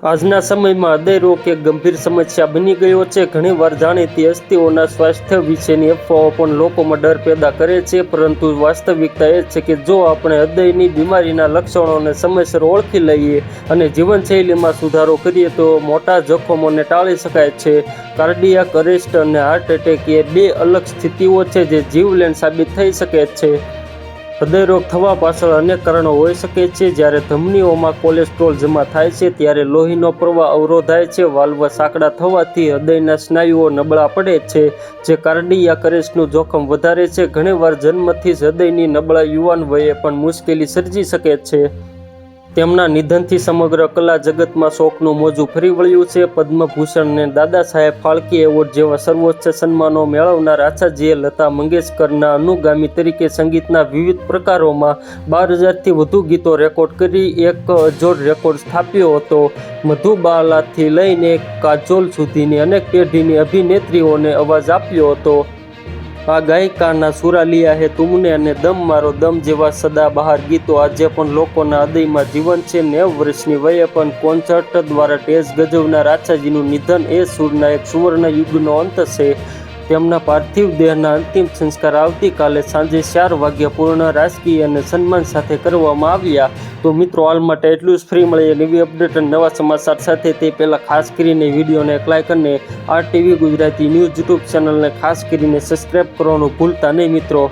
આજના સમયમાં હૃદય રોગ એક ગંભીર સમસ્યા બની ગયો છે. ઘણીવાર જાણીતી હસ્તીઓના સ્વાસ્થ્ય વિશેની અફવાઓ પણ લોકોમાં ડર પેદા કરે છે, પરંતુ વાસ્તવિકતા એ છે કે જો આપણે હૃદયની બીમારીના લક્ષણોને સમયસર ઓળખી લઈએ અને જીવનશૈલીમાં સુધારો કરીએ તો મોટા જોખમોને ટાળી શકાય છે. કાર્ડિયાક અરેસ્ટ અને હાર્ટ એટેક એ બે અલગ સ્થિતિઓ છે જે જીવલેણ સાબિત થઈ શકે છે. હૃદયરોગ થવા પાછળ અનેક કારણો હોઈ શકે છે. જ્યારે ધમનીઓમાં કોલેસ્ટ્રોલ જમા થાય છે ત્યારે લોહીનો પ્રવાહ અવરોધાય છે. વાલ્વ સાંકડા થવાથી હૃદયના સ્નાયુઓ નબળા પડે છે, જે કાર્ડિયાક અરેસ્ટનું જોખમ વધારે છે. ઘણીવાર જન્મથી જ હૃદયની નબળાઈ યુવાન વયે પણ મુશ્કેલી સર્જી શકે છે. તેમના નિધનથી સમગ્ર કલા જગતમાં શોકનું મોજું ફરી વળ્યું છે. પદ્મભૂષણ અને દાદા સાહેબ ફાળકે એવોર્ડ જેવા સર્વોચ્ચ સન્માનો મેળવનાર આચાર્યજીએ લતા મંગેશકરના અનુગામી તરીકે સંગીતના વિવિધ પ્રકારોમાં 12,000થી વધુ ગીતો રેકોર્ડ કરી એક અજોડ રેકોર્ડ સ્થાપ્યો હતો. મધુબાલાથી લઈને કાજોલ સુધીની અનેક પેઢીની અભિનેત્રીઓને અવાજ આપ્યો હતો. આ ગાયિકાના ચુરા લિયા હે તુમને અને દમ મારો દમ જેવા સદાબહાર ગીતો આજે પણ લોકોના હૃદયમાં જીવંત છે. 90 વર્ષની વયે પણ કોન્સર્ટ દ્વારા ટેજ ગજવનાર આચાર્યજીનું નિધન એ સૂરના એક સુવર્ણ યુગનો અંત છે. તેમના પાર્થિવ દેહના અંતિમ સંસ્કાર આવતીકાલે સાંજે 4 વાગ્યે પૂર્ણ રાજકીય અને સન્માન સાથે કરવામાં આવ્યા. તો મિત્રો, હાલ માટે એટલું જ. ફ્રી મળીએ નવી અપડેટ અને નવા સમાચાર સાથે. તે પહેલાં ખાસ કરીને વિડીયોને એક લાઇક અને RTV ગુજરાતી ન્યૂઝ યુટ્યુબ ચેનલને ખાસ કરીને સબસ્ક્રાઈબ કરવાનું ભૂલતા નહીં મિત્રો.